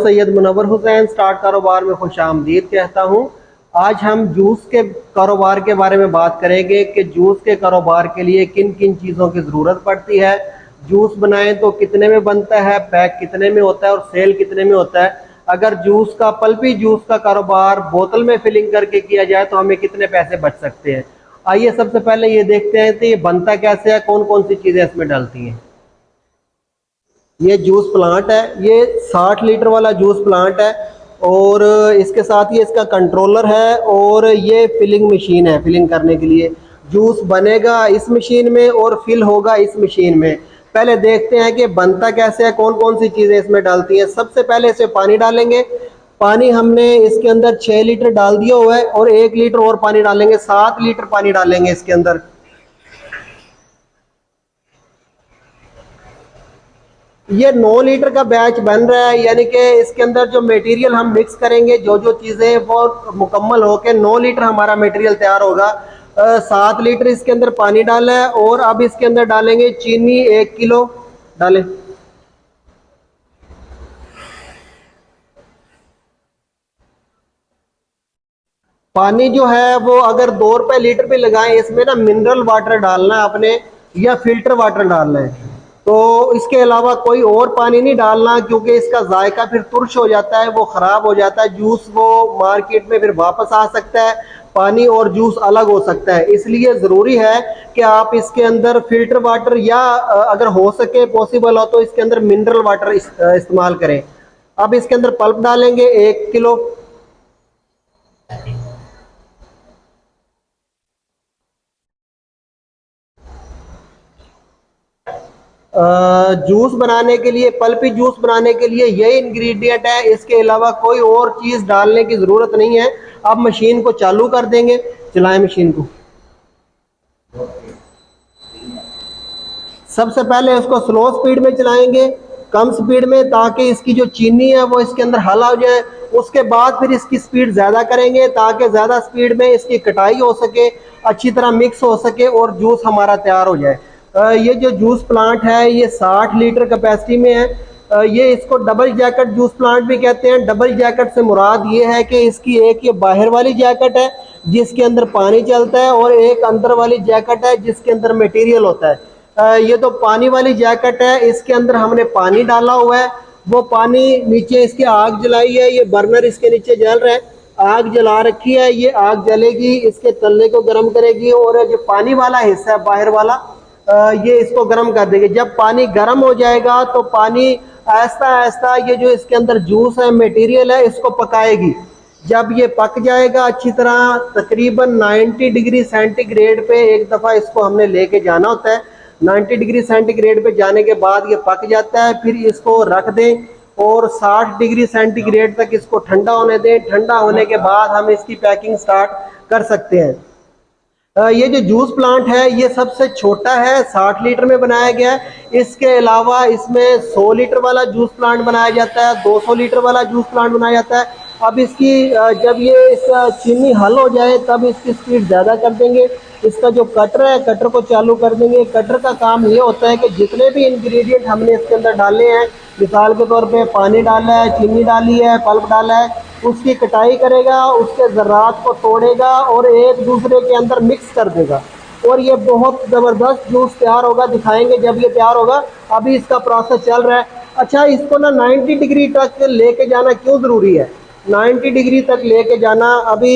Syed Munawwar Hussain start कारोबार में खुशामदीद कहता हूँ। आज हम जूस के कारोबार के बारे में बात करेंगे कि जूस के कारोबार के लिए किन किन चीज़ों की ज़रूरत पड़ती है। जूस बनाएं तो कितने में बनता है, पैक कितने में होता है और सेल कितने में होता है। अगर पल्पी जूस का कारोबार बोतल में फिलिंग करके किया जाए तो हमें कितने पैसे बच सकते हैं। आइए सबसे पहले ये देखते हैं कि ये बनता कैसे है, कौन कौन सी चीज़ें इसमें डलती हैं। ये जूस प्लांट है, ये 60 लीटर वाला जूस प्लांट है और इसके साथ ही इसका कंट्रोलर है और ये फिलिंग मशीन है। फिलिंग करने के लिए जूस बनेगा इस मशीन में और फिल होगा इस मशीन में। पहले देखते हैं कि बनता कैसे है, कौन कौन सी चीज़ें इसमें डालती हैं। सबसे पहले इसमें पानी डालेंगे। पानी हमने इसके अंदर 6 लीटर डाल दिया हुआ है और 1 लीटर और पानी डालेंगे, 7 लीटर पानी डालेंगे इसके अंदर। ये 9 लीटर का बैच बन रहा है, यानी कि इसके अंदर जो मटेरियल हम मिक्स करेंगे, जो जो चीज़ें वो मुकम्मल होकर 9 लीटर हमारा मटेरियल तैयार होगा। 7 लीटर इसके अंदर पानी डाला है और अब इसके अंदर डालेंगे चीनी 1 किलो डालें। पानी जो है वो अगर 2 रुपये लीटर पे लगाएं, इसमें ना मिनरल वाटर डालना है आपने या फिल्टर वाटर डालना है। तो इसके अलावा कोई और पानी नहीं डालना, क्योंकि इसका जायका फिर तुर्श हो जाता है, वो ख़राब हो जाता है जूस, वो मार्केट में फिर वापस आ सकता है, पानी और जूस अलग हो सकता है। इसलिए ज़रूरी है कि आप इसके अंदर फिल्टर वाटर या अगर हो सके पॉसिबल हो तो इसके अंदर मिनरल वाटर इस्तेमाल करें। अब इसके अंदर पल्प डालेंगे 1 किलो। जूस बनाने के लिए, पल्पी जूस बनाने के लिए यही इंग्रेडिएंट है, इसके अलावा कोई और चीज़ डालने की ज़रूरत नहीं है। अब मशीन को चालू कर देंगे, चलाएं मशीन को। सबसे पहले उसको स्लो स्पीड में चलाएंगे, कम स्पीड में, ताकि इसकी जो चीनी है वो इसके अंदर हल हो जाए। उसके बाद फिर इसकी स्पीड ज़्यादा करेंगे ताकि ज़्यादा स्पीड में इसकी कटाई हो सके, अच्छी तरह मिक्स हो सके और जूस हमारा तैयार हो जाए। ये जो जूस प्लांट है ये 60 लीटर कैपेसिटी में है। ये इसको डबल जैकेट जूस प्लांट भी कहते हैं। डबल जैकेट से मुराद ये है कि इसकी एक ये बाहर वाली जैकेट है जिसके अंदर पानी चलता है और एक अंदर वाली जैकेट है जिसके अंदर मटेरियल होता है। ये तो पानी वाली जैकेट है, इसके अंदर हमने पानी डाला हुआ है। वो पानी नीचे इसकी आग जलाई है, ये बर्नर इसके नीचे जल रहा है, आग जला रखी है। ये आग जलेगी, इसके तल्ले को गर्म करेगी और जो पानी वाला हिस्सा है बाहर वाला, ये इसको गर्म कर देगी। जब पानी गर्म हो जाएगा तो पानी ऐसा ऐसा ये जो इसके अंदर जूस है, मटेरियल है, इसको पकाएगी। जब ये पक जाएगा अच्छी तरह, तकरीबन 90 डिग्री सेंटीग्रेड पे एक दफ़ा इसको हमने लेके जाना होता है। 90 डिग्री सेंटीग्रेड पे जाने के बाद ये पक जाता है, फिर इसको रख दें और 60 डिग्री सेंटीग्रेड तक इसको ठंडा होने दें। ठंडा होने के बाद हम इसकी पैकिंग स्टार्ट कर सकते हैं। ये जो जूस प्लांट है ये सबसे छोटा है, 60 लीटर में बनाया गया है। इसके अलावा इसमें 100 लीटर वाला जूस प्लांट बनाया जाता है, 200 लीटर वाला जूस प्लांट बनाया जाता है। अब इसकी जब ये इसका चीनी हल हो जाए तब इसकी स्पीड ज़्यादा कर देंगे। इसका जो कटर है, कटर को चालू कर देंगे। कटर का काम ये होता है कि जितने भी इंग्रेडिएंट हमने इसके अंदर डाले हैं, मिसाल के तौर पे पानी डाला है, चीनी डाली है, पल्प डाला है, उसकी कटाई करेगा, उसके ज़र्रात को तोड़ेगा और एक दूसरे के अंदर मिक्स कर देगा और ये बहुत ज़बरदस्त जूस तैयार होगा। दिखाएंगे जब ये तैयार होगा। अभी इसका प्रोसेस चल रहा है। अच्छा, इसको ना 90 डिग्री तक लेके जाना क्यों ज़रूरी है? 90 डिग्री तक लेके जाना, अभी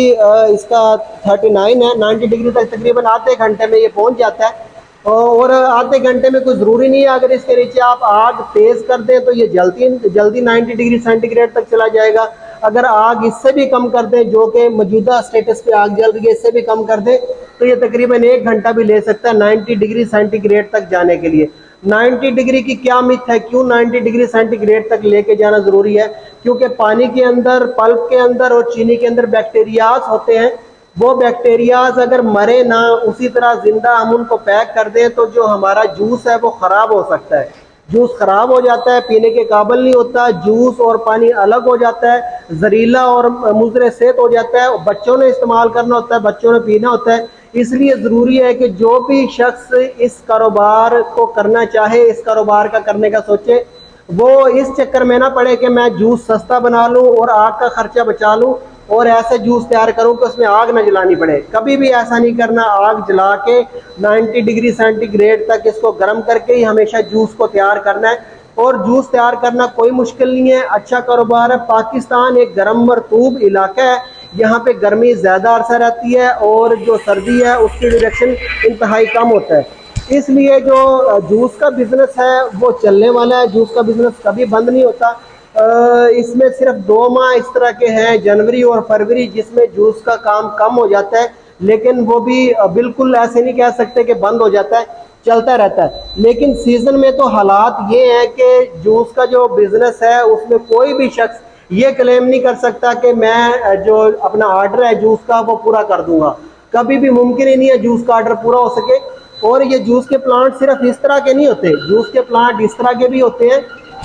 इसका 39 है, 90 डिग्री तक तकरीबन आधे घंटे में ये पहुंच जाता है। और आधे घंटे में कोई ज़रूरी नहीं है, अगर इसके नीचे आप आग तेज़ कर दें तो ये जल्दी जल्दी 90 डिग्री सेंटीग्रेड तक चला जाएगा। अगर आग इससे भी कम कर दें, जो कि मौजूदा स्टेटस पे आग जल रही है, इससे भी कम कर दें तो ये तकरीबन 1 घंटा भी ले सकता है 90 डिग्री सेंटीग्रेड तक जाने के लिए। 90 डिग्री की क्या मिथ है, क्यों 90 डिग्री सेंटीग्रेड तक लेके जाना ज़रूरी है? क्योंकि पानी के अंदर, पल्प के अंदर और चीनी के अंदर बैक्टीरियाज होते हैं। वो बैक्टीरियाज अगर मरे ना, उसी तरह जिंदा हम उनको पैक कर दें तो जो हमारा जूस है वो ख़राब हो सकता है। जूस ख़राब हो जाता है, पीने के काबिल नहीं होता, जूस और पानी अलग हो जाता है, जहरीला और मुज़र सेहत हो जाता है। बच्चों ने इस्तेमाल करना होता है, बच्चों ने पीना होता है। इसलिए ज़रूरी है कि जो भी शख्स इस कारोबार को करना चाहे, इस कारोबार का करने का सोचे, वो इस चक्कर में ना पड़े कि मैं जूस सस्ता बना लूं और आग का खर्चा बचा लूं और ऐसे जूस तैयार करूं कि उसमें आग ना जलानी पड़े। कभी भी ऐसा नहीं करना, आग जला के 90 डिग्री सेंटीग्रेड तक इसको गर्म करके ही हमेशा जूस को तैयार करना है। और जूस तैयार करना कोई मुश्किल नहीं है, अच्छा कारोबार है। पाकिस्तान एक गर्म मरतूब इलाका है, यहाँ पे गर्मी ज़्यादा अरसा रहती है और जो सर्दी है उसकी ड्यूरेक्शन इंतहाई कम होता है। इसलिए जो जूस का बिज़नेस है वो चलने वाला है, जूस का बिज़नेस कभी बंद नहीं होता। इसमें सिर्फ 2 माह इस तरह के हैं, जनवरी और फरवरी, जिसमें जूस का काम कम हो जाता है, लेकिन वो भी बिल्कुल ऐसे नहीं कह सकते कि बंद हो जाता है, चलता रहता है। लेकिन सीज़न में तो हालात ये हैं कि जूस का जो बिज़नेस है उसमें कोई भी शख्स ये क्लेम नहीं कर सकता कि मैं जो अपना ऑर्डर है जूस का वो पूरा कर दूंगा। कभी भी मुमकिन ही नहीं है जूस का ऑर्डर पूरा हो सके। और ये जूस के प्लांट सिर्फ इस तरह के नहीं होते, जूस के प्लांट इस तरह के भी होते हैं।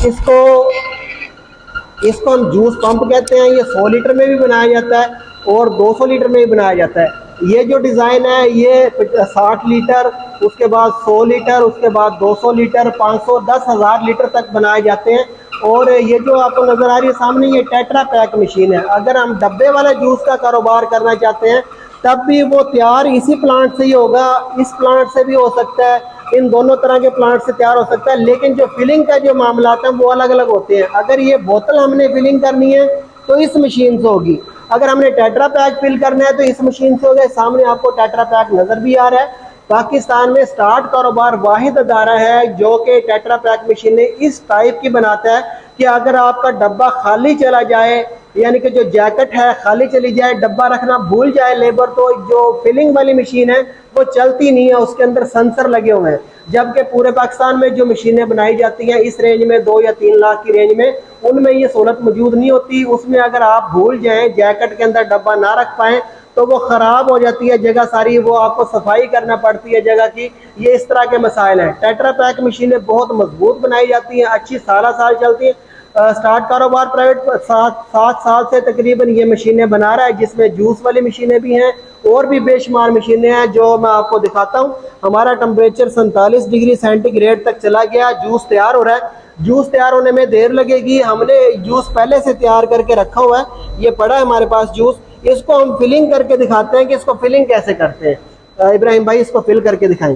इसको इसको हम जूस पंप कहते हैं। ये 100 लीटर में भी बनाया जाता है और 200 लीटर में भी बनाया जाता है। ये जो डिज़ाइन है ये 60 लीटर, उसके बाद 100 लीटर, उसके बाद 200 लीटर, 500, 10,000 लीटर तक बनाए जाते हैं। और ये जो आपको नज़र आ रही है सामने, ये टेट्रा पैक मशीन है। अगर हम डब्बे वाला जूस का कारोबार करना चाहते हैं तब भी वो तैयार इसी प्लांट से ही होगा, इस प्लांट से भी हो सकता है, इन दोनों तरह के प्लांट से तैयार हो सकता है। लेकिन जो फिलिंग का जो मामला है वो अलग अलग होते हैं। अगर ये बोतल हमने फिलिंग करनी है तो इस मशीन से होगी, अगर हमने टेट्रा पैक फिल करना है तो इस मशीन से होगा। सामने आपको टेट्रा पैक नज़र भी आ रहा है। पाकिस्तान में स्टार्ट कारोबार वाहिद अदारा है जो कि टेट्रा पैक मशीनें इस टाइप की बनाता है कि अगर आपका डब्बा खाली चला जाए, यानी कि जो जैकेट है खाली चली जाए, डब्बा रखना भूल जाए लेबर, तो जो फिलिंग वाली मशीन है वो चलती नहीं है, उसके अंदर सेंसर लगे हुए हैं। जबकि पूरे पाकिस्तान में जो मशीनें बनाई जाती हैं इस रेंज में 2 या 3 लाख की रेंज में, उनमें ये सहूलत मौजूद नहीं होती। उसमें अगर आप भूल जाएं, जैकेट के अंदर डब्बा ना रख पाएँ तो वो ख़राब हो जाती है जगह सारी, वो आपको सफाई करना पड़ती है जगह की। ये इस तरह के मसाइल हैं। टेट्रा पैक मशीनें बहुत मजबूत बनाई जाती हैं, अच्छी साल साल चलती हैं। स्टार्ट कारोबार प्राइवेट 7 साल से तकरीबन ये मशीनें बना रहा है, जिसमें जूस वाली मशीनें भी हैं और भी बेशुमार मशीनें हैं जो मैं आपको दिखाता हूँ। हमारा टेम्परेचर 47 डिग्री सेंटीग्रेड तक चला गया, जूस तैयार हो रहा है। जूस तैयार होने में देर लगेगी, हमने जूस पहले से तैयार करके रखा हुआ है, ये पड़ा है हमारे पास जूस। इसको हम फिलिंग करके दिखाते हैं कि इसको फिलिंग कैसे करते हैं। इब्राहिम भाई इसको फिल करके दिखाएं।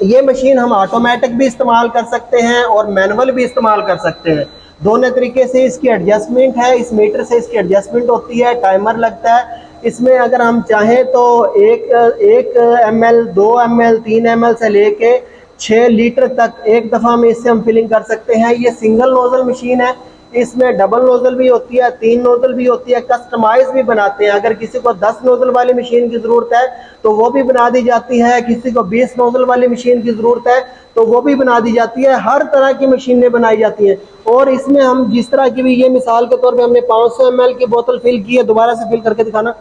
ये मशीन हम ऑटोमेटिक भी इस्तेमाल कर सकते हैं और मैनुअल भी इस्तेमाल कर सकते हैं, दोनों तरीके से इसकी एडजस्टमेंट है। इस मीटर से इसकी एडजस्टमेंट होती है, टाइमर लगता है इसमें। अगर हम चाहें तो 1 ml, 2 ml, 3 ml से लेके 6 लीटर तक एक दफ़ा में इससे हम फिलिंग कर सकते हैं। ये सिंगल नोजल मशीन है, इसमें डबल नोजल भी होती है, 3 नोजल भी होती है, कस्टमाइज भी बनाते हैं। अगर किसी को 10 नोजल वाली मशीन की ज़रूरत है तो वो भी बना दी जाती है, किसी को 20 नोजल वाली मशीन की ज़रूरत है तो वो भी बना दी जाती है। हर तरह की मशीनें बनाई जाती हैं। और इसमें हम जिस तरह की भी, ये मिसाल के तौर पे हमने 500 ml की बोतल फिल की है, दोबारा से फिल करके दिखाना।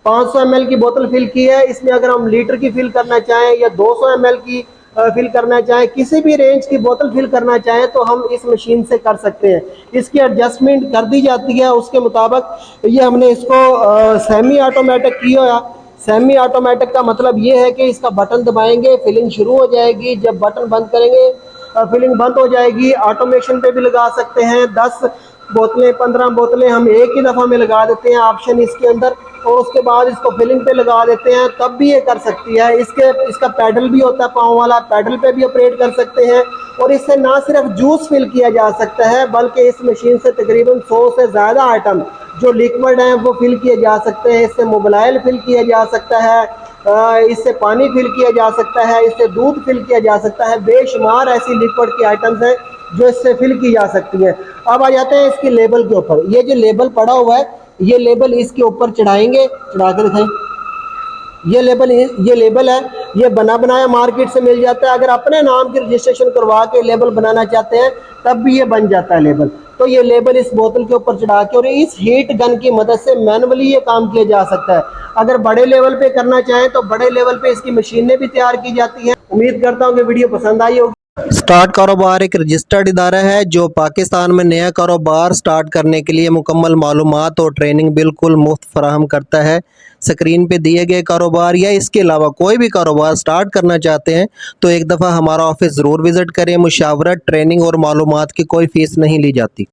500 ml की बोतल फिल की है, इसमें अगर हम लीटर की फिल करना चाहें या 200 ml की फिल करना चाहें, किसी भी रेंज की बोतल फिल करना चाहें तो हम इस मशीन से कर सकते हैं। इसकी एडजस्टमेंट कर दी जाती है उसके मुताबिक। ये हमने इसको सेमी ऑटोमेटिक किया है। सेमी ऑटोमेटिक का मतलब ये है कि इसका बटन दबाएंगे फिलिंग शुरू हो जाएगी, जब बटन बंद करेंगे फिलिंग बंद हो जाएगी। ऑटोमेशन पे भी लगा सकते हैं, 10 बोतलें 15 बोतलें हम एक ही दफ़ा में लगा देते हैं ऑप्शन इसके अंदर, और उसके बाद इसको फिलिंग पे लगा देते हैं, तब भी ये कर सकती है। इसका पैडल भी होता है, पाँव वाला, पैडल पे भी ऑपरेट कर सकते हैं। और इससे ना सिर्फ जूस फिल किया जा सकता है बल्कि इस मशीन से तकरीबन 100 से ज़्यादा आइटम जो लिक्विड हैं वो फिल किए जा सकते हैं। इससे मोबाइल फिल किया जा सकता है, इससे पानी फिल किया जा सकता है, इससे दूध फिल किया जा सकता है। बेशुमार ऐसी लिक्विड की आइटम्स हैं जो इससे फिल की जा सकती हैं। अब आ जाते हैं इसकी लेबल के ऊपर। ये जो लेबल पड़ा हुआ है, ये लेबल इसके ऊपर चढ़ाएंगे, चढ़ा कर दिखाएं। ये लेबल है, ये बना बनाया मार्केट से मिल जाता है। अगर अपने नाम की रजिस्ट्रेशन करवा के लेबल बनाना चाहते हैं तब भी ये बन जाता है लेबल। तो ये लेबल इस बोतल के ऊपर चढ़ा के और इस हीट गन की मदद से मैनुअली ये काम किया जा सकता है। अगर बड़े लेवल पे करना चाहें तो बड़े लेवल पे इसकी मशीनें भी तैयार की जाती हैं। उम्मीद करता हूँ कि वीडियो पसंद आई होगी। स्टार्ट कारोबार एक रजिस्टर्ड इदारा है जो पाकिस्तान में नया कारोबार स्टार्ट करने के लिए मुकम्मल मालूमात और ट्रेनिंग बिल्कुल मुफ्त फराहम करता है। स्क्रीन पे दिए गए कारोबार या इसके अलावा कोई भी कारोबार स्टार्ट करना चाहते हैं तो एक दफ़ा हमारा ऑफिस ज़रूर विज़िट करें। मुशावरत, ट्रेनिंग और मालूमात की कोई फ़ीस नहीं ली जाती।